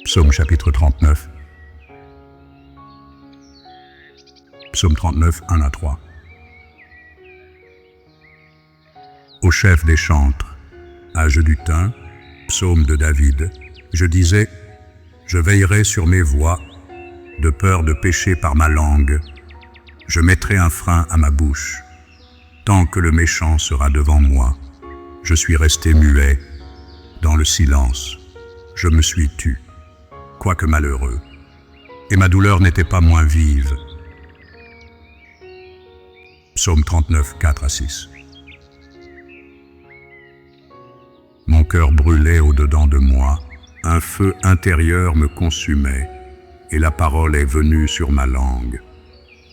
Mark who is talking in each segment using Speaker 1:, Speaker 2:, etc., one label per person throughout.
Speaker 1: Psaume chapitre 39. Psaume 39, 1 à 3. Au chef des chantres, âge du thym, psaume de David, je disais, je veillerai sur mes voies, de peur de pécher par ma langue. Je mettrai un frein à ma bouche, tant que le méchant sera devant moi. Je suis resté muet, dans le silence, je me suis tu, quoique malheureux, et ma douleur n'était pas moins vive. Psaume 39, 4 à 6. Mon cœur brûlait au-dedans de moi, un feu intérieur me consumait, et la parole est venue sur ma langue.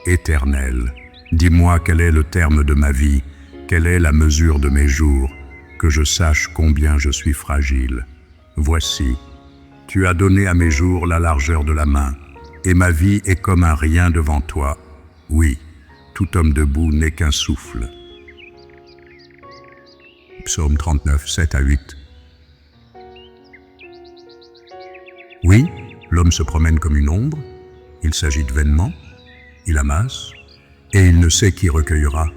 Speaker 1: Éternel, dis-moi quel est le terme de ma vie, quelle est la mesure de mes jours, que je sache combien je suis fragile. Voici, tu as donné à mes jours la largeur de la main, et ma vie est comme un rien devant toi. Oui, tout homme debout n'est qu'un souffle. Psaume 39, 7 à 8. Oui, l'homme se promène comme une ombre, il s'agite vainement, il amasse, et il ne sait qui recueillera.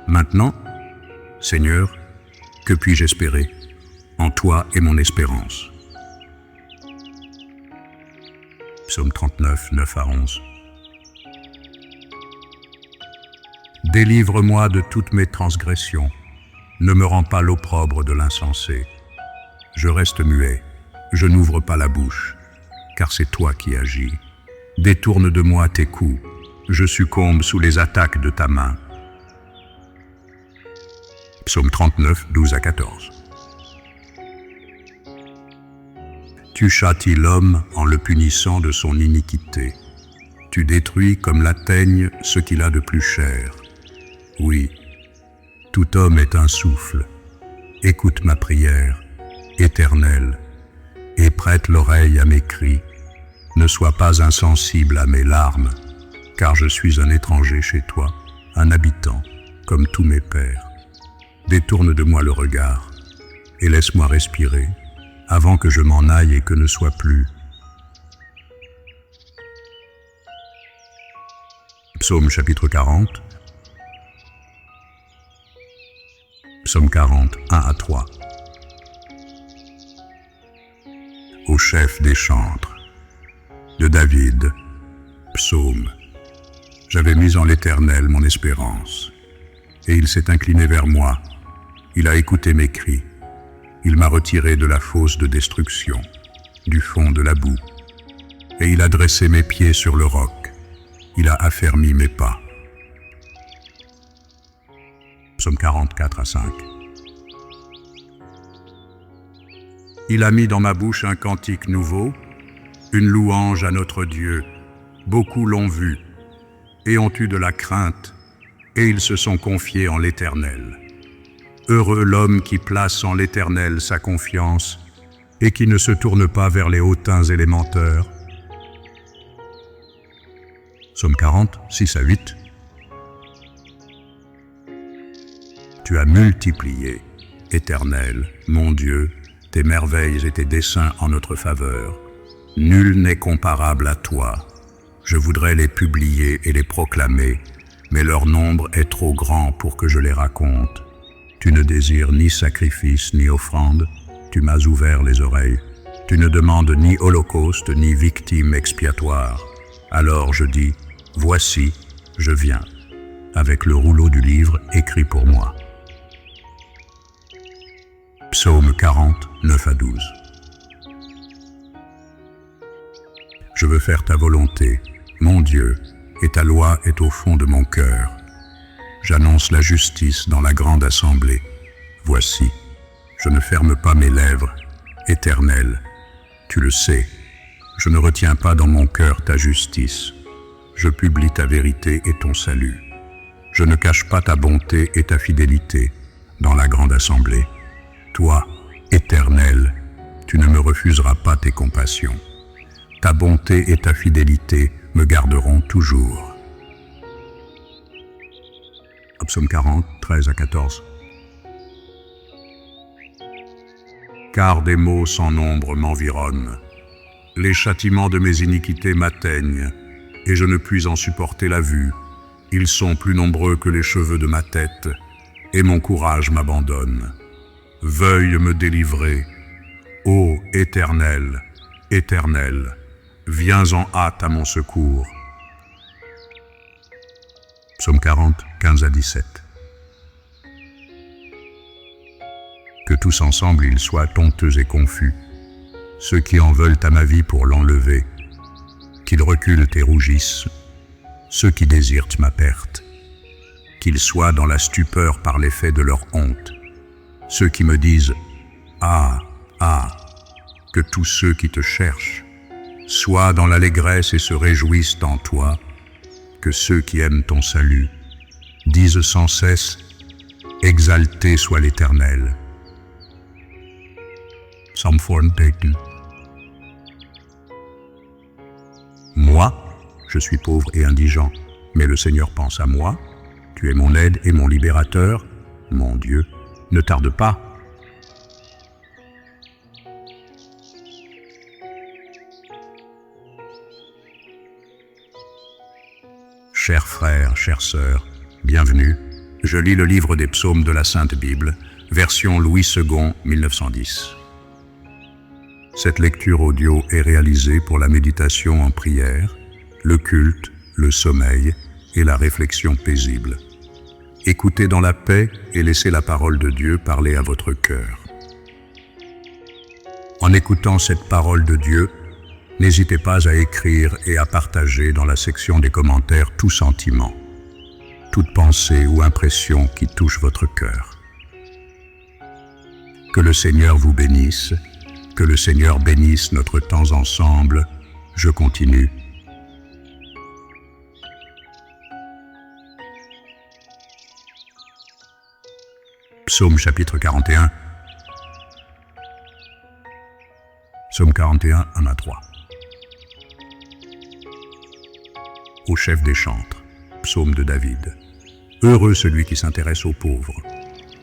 Speaker 1: Maintenant, Seigneur, que puis-je espérer? En toi est mon espérance. Psaume 39, 9 à 11. Délivre-moi de toutes mes transgressions. Ne me rends pas l'opprobre de l'insensé. Je reste muet, je n'ouvre pas la bouche, car c'est toi qui agis. Détourne de moi tes coups, je succombe sous les attaques de ta main. Psaume 39, 12 à 14. Tu châties l'homme en le punissant de son iniquité. Tu détruis comme la teigne ce qu'il a de plus cher. Oui, tout homme est un souffle. Écoute ma prière, Éternel, et prête l'oreille à mes cris. Ne sois pas insensible à mes larmes, car je suis un étranger chez toi, un habitant, comme tous mes pères. Détourne de moi le regard, et laisse-moi respirer, avant que je m'en aille et que ne soit plus. Psaume chapitre 40. Psaume 40, 1 à 3. Au chef des chantres, de David, psaume. J'avais mis en l'Éternel mon espérance, et il s'est incliné vers moi. Il a écouté mes cris. Il m'a retiré de la fosse de destruction, du fond de la boue, et il a dressé mes pieds sur le roc. Il a affermi mes pas. Psaume 44 à 5. Il a mis dans ma bouche un cantique nouveau, une louange à notre Dieu. Beaucoup l'ont vu, et ont eu de la crainte, et ils se sont confiés en l'Éternel. Heureux l'homme qui place en l'Éternel sa confiance et qui ne se tourne pas vers les hautains et les menteurs. Psaume 40, 6 à 8. Tu as multiplié, Éternel, mon Dieu, tes merveilles et tes desseins en notre faveur. Nul n'est comparable à toi. Je voudrais les publier et les proclamer, mais leur nombre est trop grand pour que je les raconte. Tu ne désires ni sacrifice ni offrande, tu m'as ouvert les oreilles. Tu ne demandes ni holocauste ni victime expiatoire. Alors je dis, voici, je viens, avec le rouleau du livre écrit pour moi. Psaume 40, 9 à 12. Je veux faire ta volonté, mon Dieu, et ta loi est au fond de mon cœur. J'annonce la justice dans la grande assemblée. Voici, je ne ferme pas mes lèvres, Éternel. Tu le sais, je ne retiens pas dans mon cœur ta justice. Je publie ta vérité et ton salut. Je ne cache pas ta bonté et ta fidélité dans la grande assemblée. Toi, Éternel, tu ne me refuseras pas tes compassions. Ta bonté et ta fidélité me garderont toujours. Psaume 40, 13 à 14. Car des maux sans nombre m'environnent, Les châtiments de mes iniquités m'atteignent, et je ne puis en supporter la vue. Ils sont plus nombreux que les cheveux de ma tête, et mon courage m'abandonne. Veuille me délivrer. Ô Éternel, Éternel, viens en hâte à mon secours. Psaume 40, 15 à 17. Que tous ensemble ils soient honteux et confus, ceux qui en veulent à ma vie pour l'enlever, qu'ils reculent et rougissent, ceux qui désirent ma perte, qu'ils soient dans la stupeur par l'effet de leur honte, ceux qui me disent « Ah, ah », que tous ceux qui te cherchent soient dans l'allégresse et se réjouissent en toi, que ceux qui aiment ton salut disent sans cesse « Exalté soit l'Éternel ». Psalm 42. Moi, je suis pauvre et indigent, mais le Seigneur pense à moi. Tu es mon aide et mon libérateur. Mon Dieu, ne tarde pas. Chers frères, chères sœurs, bienvenue. Je lis le livre des psaumes de la Sainte Bible, version Louis II, 1910. Cette lecture audio est réalisée pour la méditation en prière, le culte, le sommeil et la réflexion paisible. Écoutez dans la paix et laissez la parole de Dieu parler à votre cœur. En écoutant cette parole de Dieu, n'hésitez pas à écrire et à partager dans la section des commentaires tout sentiment, toute pensée ou impression qui touche votre cœur. Que le Seigneur vous bénisse. Que le Seigneur bénisse notre temps ensemble. Je continue. Psaume chapitre 41. Psaume 41, 1 à 3. Au chef des chantres. Psaume de David. Heureux celui qui s'intéresse aux pauvres.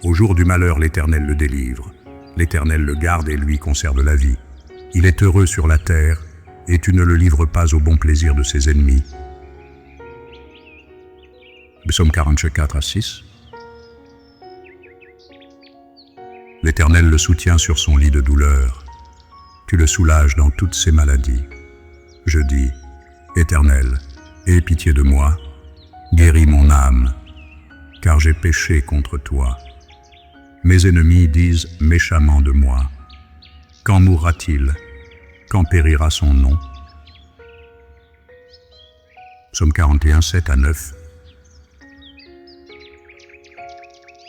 Speaker 1: Au jour du malheur, l'Éternel le délivre. L'Éternel le garde et lui conserve la vie. Il est heureux sur la terre, et tu ne le livres pas au bon plaisir de ses ennemis. Psaume 44 à 6. L'Éternel le soutient sur son lit de douleur. Tu le soulages dans toutes ses maladies. Je dis, Éternel, aie pitié de moi, guéris mon âme, car j'ai péché contre toi. Mes ennemis disent méchamment de moi. Quand mourra-t-il? Quand périra son nom? Psaume 41, 7 à 9.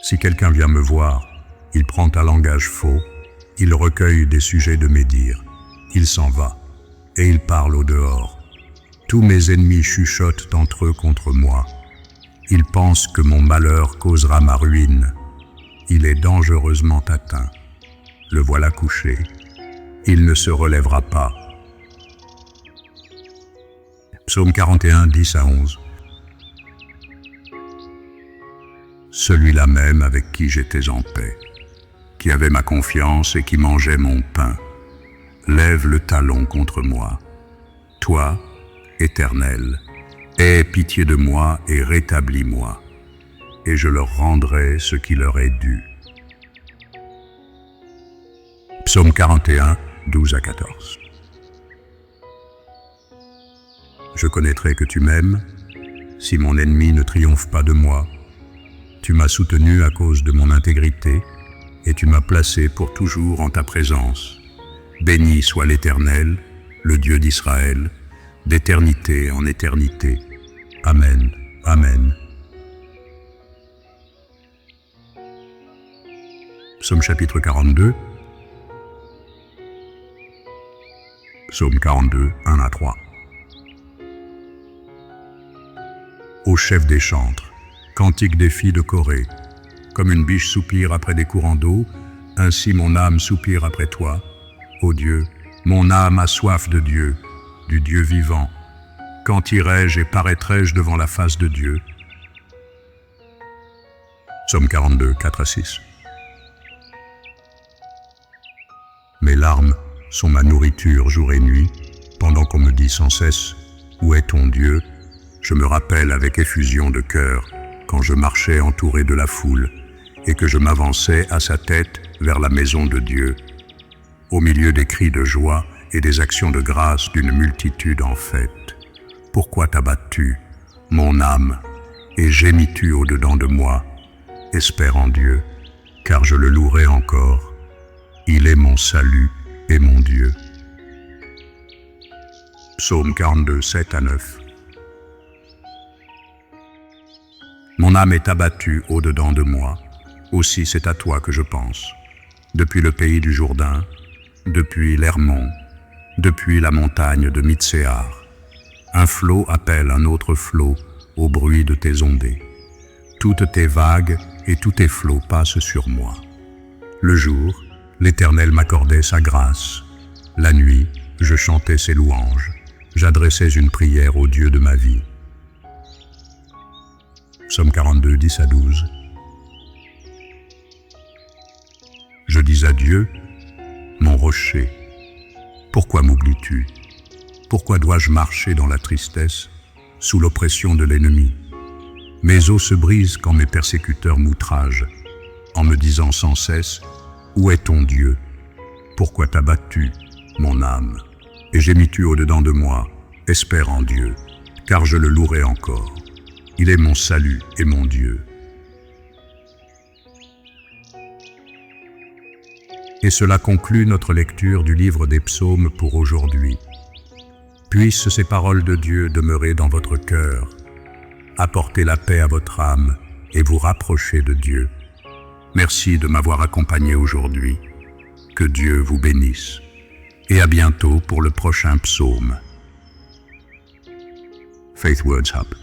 Speaker 1: Si quelqu'un vient me voir, il prend un langage faux, il recueille des sujets de médire, il s'en va, et il parle au dehors. Tous mes ennemis chuchotent entre eux contre moi. Ils pensent que mon malheur causera ma ruine. Il est dangereusement atteint. Le voilà couché. Il ne se relèvera pas. Psaume 41, 10 à 11. Celui-là même avec qui j'étais en paix, qui avait ma confiance et qui mangeait mon pain, lève le talon contre moi. Toi, Éternel, aie pitié de moi et rétablis-moi, et je leur rendrai ce qui leur est dû. Psaume 41, 12 à 14. Je connaîtrai que tu m'aimes, si mon ennemi ne triomphe pas de moi. Tu m'as soutenu à cause de mon intégrité, et tu m'as placé pour toujours en ta présence. Béni soit l'Éternel, le Dieu d'Israël, d'éternité en éternité. Amen. Amen. Psaume chapitre 42. Psaume 42, 1 à 3. Au chef des chantres, cantique des filles de Corée. Comme une biche soupire après des courants d'eau, ainsi mon âme soupire après toi. Ô Dieu, mon âme a soif de Dieu, du Dieu vivant. Quand irai-je et paraîtrai-je devant la face de Dieu? Psaume 42, 4 à 6. Mes larmes sont ma nourriture jour et nuit, Pendant qu'on me dit sans cesse « Où est ton Dieu ?», je me rappelle avec effusion de cœur quand je marchais entouré de la foule et que je m'avançais à sa tête vers la maison de Dieu, au milieu des cris de joie et des actions de grâce d'une multitude en fête. Pourquoi t'abattu, mon âme, et gémis-tu au-dedans de moi? Espère en Dieu, car je le louerai encore. Il est mon salut et mon Dieu. Psaume 42, 7-9. Mon âme est abattue au-dedans de moi, aussi c'est à toi que je pense. Depuis le pays du Jourdain, depuis l'Hermon, depuis la montagne de Mitséar. Un flot appelle un autre flot au bruit de tes ondées. Toutes tes vagues et tous tes flots passent sur moi. Le jour, l'Éternel m'accordait sa grâce. La nuit, je chantais ses louanges. J'adressais une prière au Dieu de ma vie. Psaume 42, 10-12. Je dis à Dieu, mon rocher, pourquoi m'oublies-tu? Pourquoi dois-je marcher dans la tristesse, sous l'oppression de l'ennemi? Mes os se brisent quand mes persécuteurs m'outragent, en me disant sans cesse, où est ton Dieu? Pourquoi t'as battu, mon âme? Et gémis-tu au-dedans de moi? Espère en Dieu, car je le louerai encore. Il est mon salut et mon Dieu. Et cela conclut notre lecture du livre des psaumes pour aujourd'hui. Puissent ces paroles de Dieu demeurer dans votre cœur, apporter la paix à votre âme et vous rapprocher de Dieu. Merci de m'avoir accompagné aujourd'hui. Que Dieu vous bénisse. Et à bientôt pour le prochain psaume. Faith Words Hub.